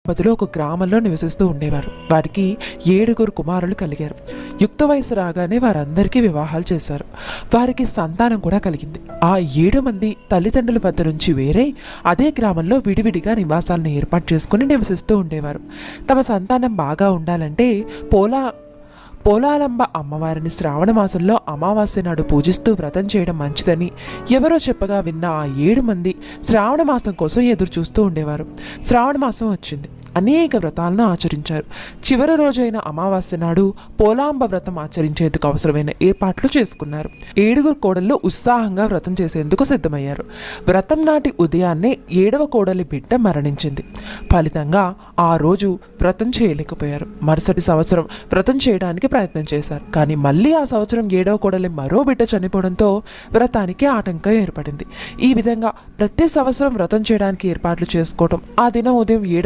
దంపతులు ఒక గ్రామంలో నివసిస్తూ ఉండేవారు. వారికి 7 కుమారులు కలిగారు. యుక్త వయసు రాగానే వారందరికీ వివాహాలు చేశారు. వారికి సంతానం కూడా కలిగింది. ఆ 7 మంది తల్లిదండ్రుల వద్ద నుంచి వేరే అదే గ్రామంలో విడివిడిగా నివాసాలను ఏర్పాటు చేసుకుని నివసిస్తూ ఉండేవారు. తమ సంతానం బాగా ఉండాలంటే పోలాలంబ అమ్మవారిని శ్రావణ మాసంలో అమావాస్య నాడు పూజిస్తూ వ్రతం చేయడం మంచిదని ఎవరో చెప్పగా విన్న ఆ 7 మంది శ్రావణ మాసం కోసం ఎదురు చూస్తూ ఉండేవారు. శ్రావణ మాసం వచ్చింది. అనేక వ్రతాలను ఆచరించారు. చివరి రోజైన అమావాస్య నాడు పోలాంబ వ్రతం ఆచరించేందుకు అవసరమైన ఏర్పాట్లు చేసుకున్నారు. 7 కోడళ్ళు ఉత్సాహంగా వ్రతం చేసేందుకు సిద్ధమయ్యారు. వ్రతం నాటి ఉదయాన్నే 7వ కోడలి బిడ్డ మరణించింది. ఫలితంగా ఆ రోజు వ్రతం చేయలేకపోయారు. మరుసటి సంవత్సరం వ్రతం చేయడానికి ప్రయత్నం చేశారు. కానీ మళ్ళీ ఆ సంవత్సరం 7వ కోడలి మరో బిడ్డ చనిపోవడంతో వ్రతానికి ఆటంకం ఏర్పడింది. ఈ విధంగా ప్రతి సంవత్సరం వ్రతం చేయడానికి ఏర్పాట్లు చేసుకోవడం ఆ దినం ఉదయం 7